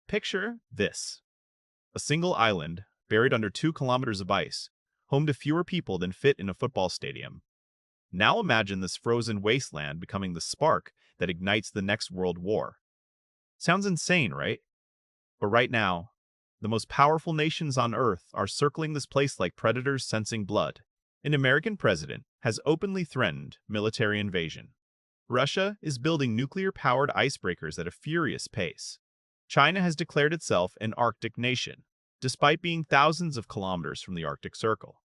Picture this: a single island buried under 2 kilometers of ice, home to fewer people than fit in a football stadium. Now imagine this frozen wasteland becoming the spark that ignites the next world war. Sounds insane, right? But right now, the most powerful nations on Earth are circling this place like predators sensing blood. An American president has openly threatened military invasion. Russia is building nuclear-powered icebreakers at a furious pace. China has declared itself an Arctic nation, despite being thousands of kilometers from the Arctic Circle.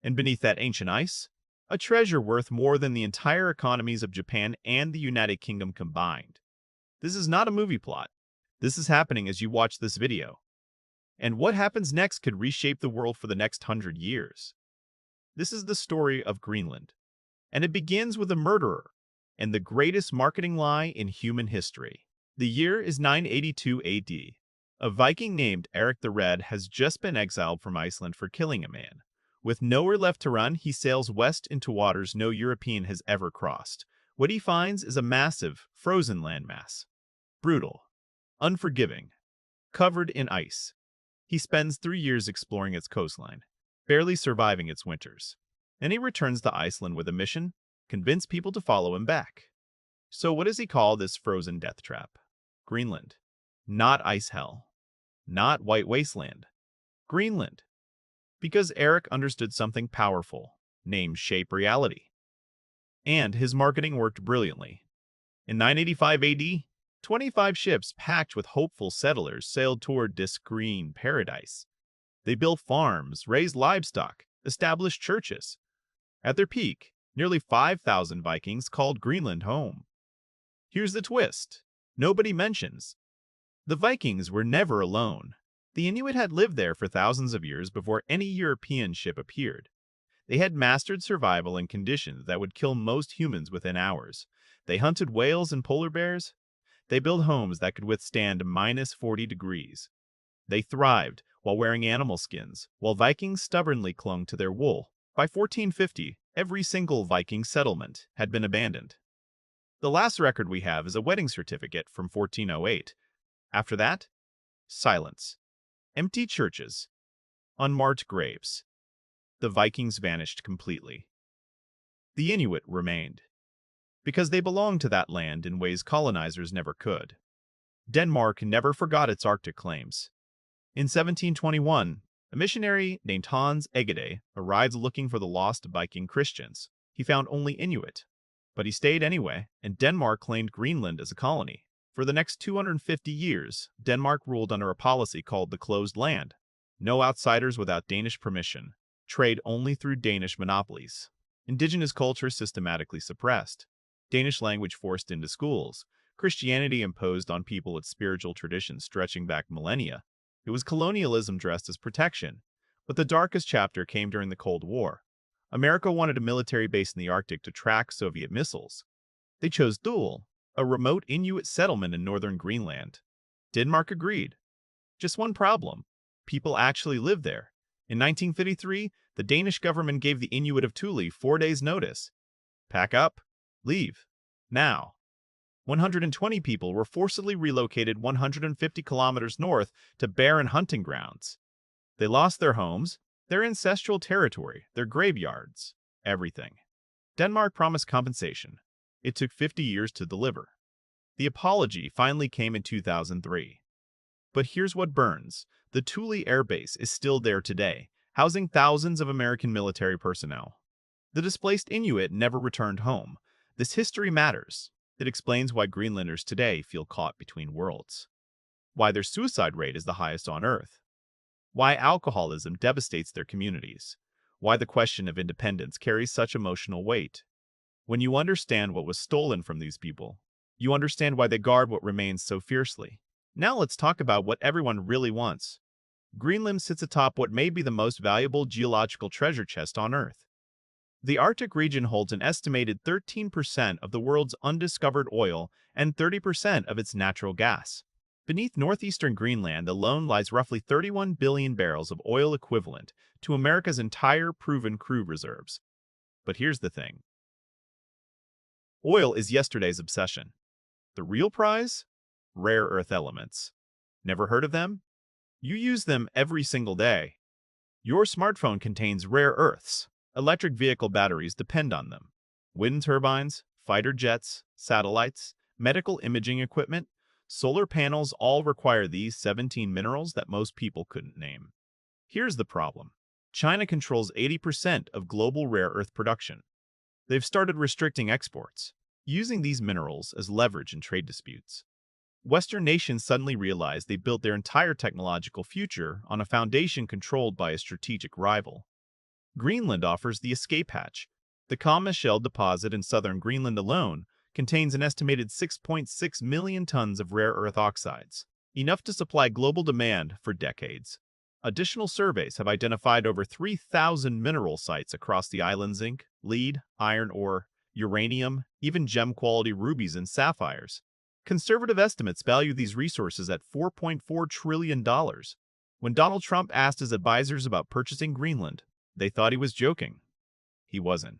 And beneath that ancient ice, a treasure worth more than the entire economies of Japan and the United Kingdom combined. This is not a movie plot. This is happening as you watch this video. And what happens next could reshape the world for the next 100 years. This is the story of Greenland, and it begins with a murderer and the greatest marketing lie in human history. The year is 982 AD. A Viking named Eric the Red has just been exiled from Iceland for killing a man. With nowhere left to run, he sails west into waters no European has ever crossed. What he finds is a massive, frozen landmass. Brutal, unforgiving, covered in ice. He spends 3 years exploring its coastline, barely surviving its winters. Then he returns to Iceland with a mission: convince people to follow him back. So what does he call this frozen death trap? Greenland. Not ice hell. Not white wasteland. Greenland. Because Eric understood something powerful: names shape reality. And his marketing worked brilliantly. In 985 AD, 25 ships packed with hopeful settlers sailed toward this green paradise. They built farms, raised livestock, established churches. At their peak, nearly 5,000 Vikings called Greenland home. Here's the twist: nobody mentions. The Vikings were never alone. The Inuit had lived there for thousands of years before any European ship appeared. They had mastered survival in conditions that would kill most humans within hours. They hunted whales and polar bears. They built homes that could withstand minus 40 degrees. They thrived while wearing animal skins, while Vikings stubbornly clung to their wool. By 1450, every single Viking settlement had been abandoned. The last record we have is a wedding certificate from 1408. After that, silence. Empty churches. Unmarked graves. The Vikings vanished completely. The Inuit remained, because they belonged to that land in ways colonizers never could. Denmark never forgot its Arctic claims. In 1721, a missionary named Hans Egede arrived looking for the lost Viking Christians. He found only Inuit, but he stayed anyway, and Denmark claimed Greenland as a colony. For the next 250 years, Denmark ruled under a policy called the Closed Land. No outsiders without Danish permission. Trade only through Danish monopolies. Indigenous culture systematically suppressed. Danish language forced into schools. Christianity imposed on people its spiritual traditions stretching back millennia. It was colonialism dressed as protection. But the darkest chapter came during the Cold War. America wanted a military base in the Arctic to track Soviet missiles. They chose Thule, a remote Inuit settlement in northern Greenland. Denmark agreed. Just one problem: people actually lived there. In 1953, the Danish government gave the Inuit of Thule 4 days' notice. Pack up, leave, now. 120 people were forcibly relocated 150 kilometers north to barren hunting grounds. They lost their homes, their ancestral territory, their graveyards, everything. Denmark promised compensation. It took 50 years to deliver. The apology finally came in 2003. But here's what burns: the Thule Air Base is still there today, housing thousands of American military personnel. The displaced Inuit never returned home. This history matters. It explains why Greenlanders today feel caught between worlds. Why their suicide rate is the highest on Earth. Why alcoholism devastates their communities. Why the question of independence carries such emotional weight. When you understand what was stolen from these people, you understand why they guard what remains so fiercely. Now let's talk about what everyone really wants. Greenland sits atop what may be the most valuable geological treasure chest on Earth. The Arctic region holds an estimated 13% of the world's undiscovered oil and 30% of its natural gas. Beneath northeastern Greenland alone lies roughly 31 billion barrels of oil equivalent to America's entire proven crude reserves. But here's the thing. Oil is yesterday's obsession. The real prize? Rare earth elements. Never heard of them? You use them every single day. Your smartphone contains rare earths. Electric vehicle batteries depend on them. Wind turbines, fighter jets, satellites, medical imaging equipment, solar panels all require these 17 minerals that most people couldn't name. Here's the problem. China controls 80% of global rare earth production. They've started restricting exports, using these minerals as leverage in trade disputes. Western nations suddenly realized they built their entire technological future on a foundation controlled by a strategic rival. Greenland offers the escape hatch. The Kama Shell deposit in southern Greenland alone contains an estimated 6.6 million tons of rare earth oxides, enough to supply global demand for decades. Additional surveys have identified over 3,000 mineral sites across the island: zinc, lead, iron ore, uranium, even gem-quality rubies and sapphires. Conservative estimates value these resources at $4.4 trillion. When Donald Trump asked his advisors about purchasing Greenland, they thought he was joking. He wasn't.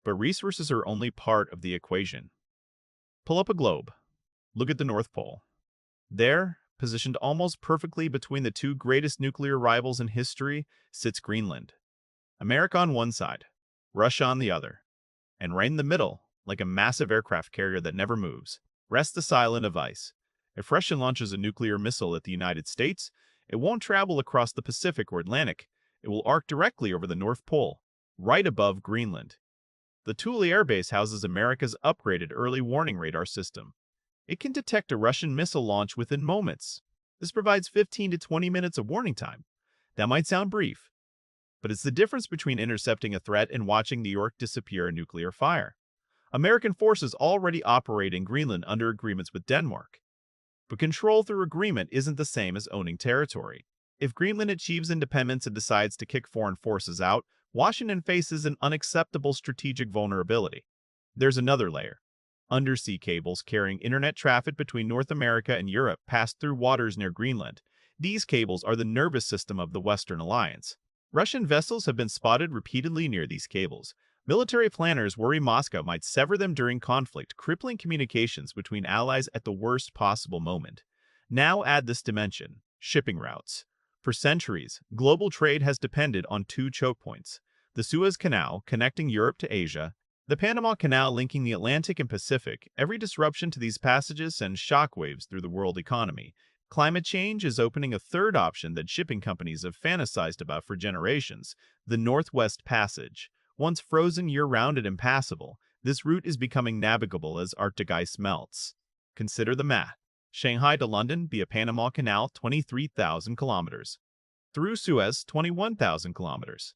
But resources are only part of the equation. Pull up a globe. Look at the North Pole. There, positioned almost perfectly between the two greatest nuclear rivals in history, sits Greenland. America on one side, Russia on the other. And right in the middle, like a massive aircraft carrier that never moves, rests this island of ice. If Russia launches a nuclear missile at the United States, it won't travel across the Pacific or Atlantic. It will arc directly over the North Pole, right above Greenland. The Thule Air Base houses America's upgraded early warning radar system. It can detect a Russian missile launch within moments. This provides 15 to 20 minutes of warning time. That might sound brief, but it's the difference between intercepting a threat and watching New York disappear in nuclear fire. American forces already operate in Greenland under agreements with Denmark. But control through agreement isn't the same as owning territory. If Greenland achieves independence and decides to kick foreign forces out, Washington faces an unacceptable strategic vulnerability. There's another layer. Undersea cables carrying internet traffic between North America and Europe pass through waters near Greenland. These cables are the nervous system of the Western Alliance. Russian vessels have been spotted repeatedly near these cables. Military planners worry Moscow might sever them during conflict, crippling communications between allies at the worst possible moment. Now add this dimension: shipping routes. For centuries, global trade has depended on two choke points: the Suez Canal, connecting Europe to Asia, the Panama Canal linking the Atlantic and Pacific. Every disruption to these passages sends shockwaves through the world economy. Climate change is opening a third option that shipping companies have fantasized about for generations: the Northwest Passage. Once frozen year-round and impassable, this route is becoming navigable as Arctic ice melts. Consider the math. Shanghai to London via Panama Canal, 23,000 kilometers. Through Suez, 21,000 kilometers.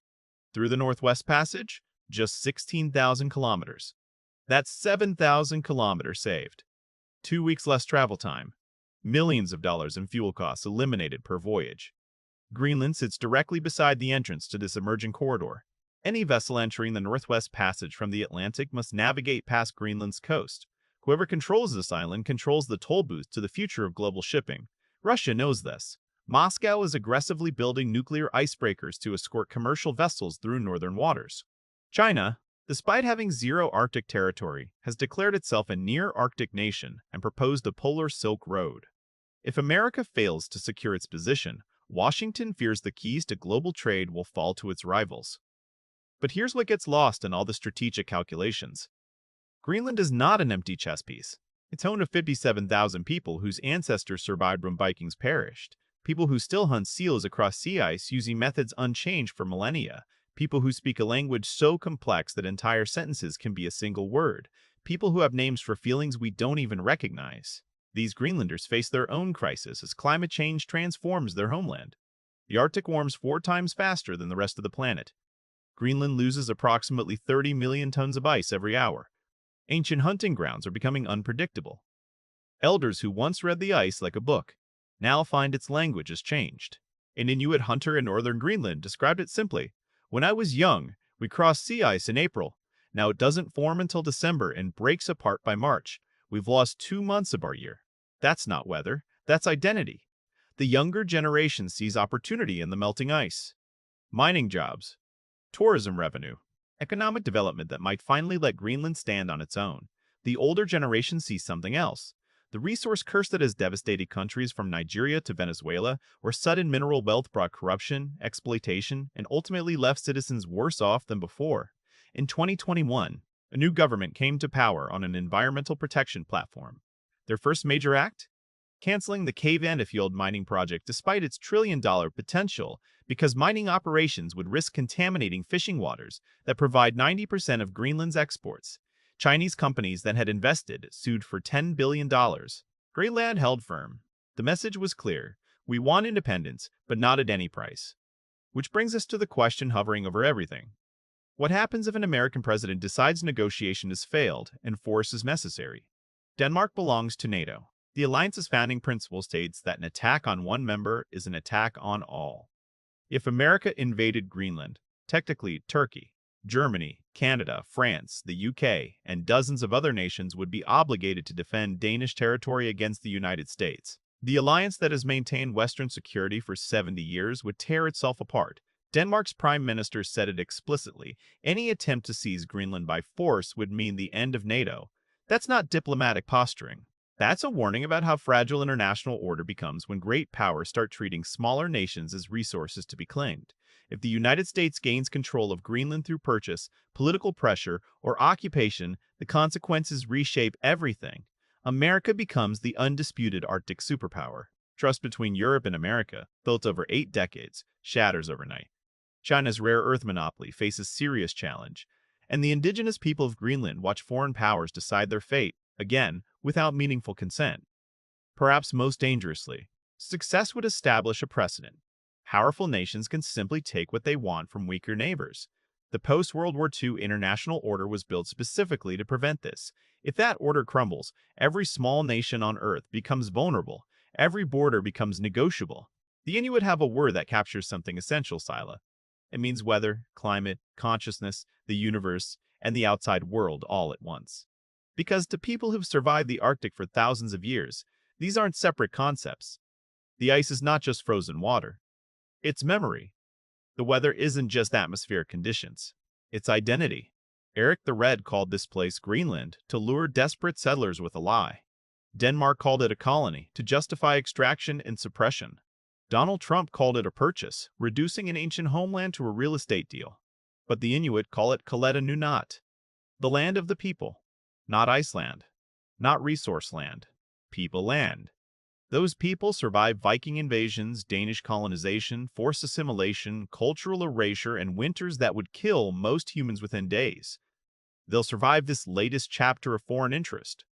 Through the Northwest Passage, just 16,000 kilometers. That's 7,000 kilometers saved. 2 weeks less travel time. Millions of dollars in fuel costs eliminated per voyage. Greenland sits directly beside the entrance to this emerging corridor. Any vessel entering the Northwest Passage from the Atlantic must navigate past Greenland's coast. Whoever controls this island controls the toll booth to the future of global shipping. Russia knows this. Moscow is aggressively building nuclear icebreakers to escort commercial vessels through northern waters. China, despite having zero Arctic territory, has declared itself a near-Arctic nation and proposed a polar Silk Road. If America fails to secure its position, Washington fears the keys to global trade will fall to its rivals. But here's what gets lost in all the strategic calculations. Greenland is not an empty chess piece. It's home to 57,000 people whose ancestors survived when Vikings perished, people who still hunt seals across sea ice using methods unchanged for millennia, people who speak a language so complex that entire sentences can be a single word, people who have names for feelings we don't even recognize. These Greenlanders face their own crisis as climate change transforms their homeland. The Arctic warms 4 times faster than the rest of the planet. Greenland loses approximately 30 million tons of ice every hour. Ancient hunting grounds are becoming unpredictable. Elders who once read the ice like a book now find its language has changed. An Inuit hunter in northern Greenland described it simply: "When I was young, we crossed sea ice in April. Now it doesn't form until December and breaks apart by March. We've lost 2 months of our year. That's not weather, that's identity." The younger generation sees opportunity in the melting ice. Mining jobs, tourism revenue, economic development that might finally let Greenland stand on its own. The older generation sees something else: The resource curse that has devastated countries from Nigeria to Venezuela, where sudden mineral wealth brought corruption, exploitation, and ultimately left citizens worse off than before. In 2021, a new government came to power on an environmental protection platform. Their first major act? Canceling the Cave Antifield mining project despite its trillion-dollar potential because mining operations would risk contaminating fishing waters that provide 90% of Greenland's exports. Chinese companies that had invested sued for $10 billion. Greenland held firm. The message was clear. We want independence, but not at any price. Which brings us to the question hovering over everything. What happens if an American president decides negotiation has failed and force is necessary? Denmark belongs to NATO. The alliance's founding principle states that an attack on one member is an attack on all. If America invaded Greenland, technically Turkey, Germany, Canada, France, the UK, and dozens of other nations would be obligated to defend Danish territory against the United States. The alliance that has maintained Western security for 70 years would tear itself apart. Denmark's prime minister said it explicitly. Any attempt to seize Greenland by force would mean the end of NATO. That's not diplomatic posturing. That's a warning about how fragile international order becomes when great powers start treating smaller nations as resources to be claimed. If the United States gains control of Greenland through purchase, political pressure, or occupation, the consequences reshape everything. America becomes the undisputed Arctic superpower. Trust between Europe and America, built over 8 decades, shatters overnight. China's rare earth monopoly faces serious challenge, and the indigenous people of Greenland watch foreign powers decide their fate, again, without meaningful consent. Perhaps most dangerously, success would establish a precedent. Powerful nations can simply take what they want from weaker neighbors. The post-World War II international order was built specifically to prevent this. If that order crumbles, every small nation on Earth becomes vulnerable. Every border becomes negotiable. The Inuit have a word that captures something essential, Sila. It means weather, climate, consciousness, the universe, and the outside world all at once. Because to people who've survived the Arctic for thousands of years, these aren't separate concepts. The ice is not just frozen water. It's memory. The weather isn't just atmospheric conditions. It's identity. Eric the Red called this place Greenland to lure desperate settlers with a lie. Denmark called it a colony to justify extraction and suppression. Donald Trump called it a purchase, reducing an ancient homeland to a real estate deal. But the Inuit call it Kaleta Nunat, the land of the people. Not Iceland, not resource land, people land. Those people survived Viking invasions, Danish colonization, forced assimilation, cultural erasure, and winters that would kill most humans within days. They'll survive this latest chapter of foreign interest.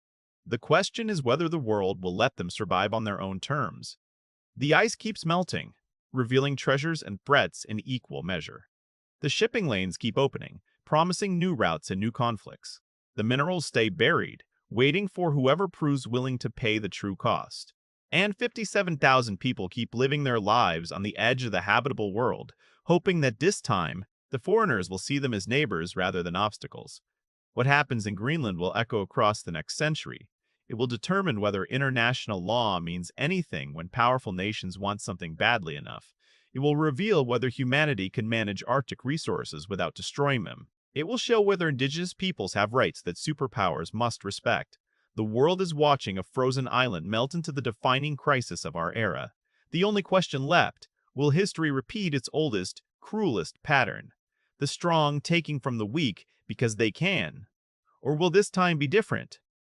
The question is whether the world will let them survive on their own terms. The ice keeps melting, revealing treasures and threats in equal measure. The shipping lanes keep opening, promising new routes and new conflicts. The minerals stay buried, waiting for whoever proves willing to pay the true cost. And 57,000 people keep living their lives on the edge of the habitable world, hoping that this time, the foreigners will see them as neighbors rather than obstacles. What happens in Greenland will echo across the next century. It will determine whether international law means anything when powerful nations want something badly enough. It will reveal whether humanity can manage Arctic resources without destroying them. It will show whether indigenous peoples have rights that superpowers must respect. The world is watching a frozen island melt into the defining crisis of our era. The only question left, will history repeat its oldest, cruelest pattern? The strong taking from the weak because they can? Or will this time be different?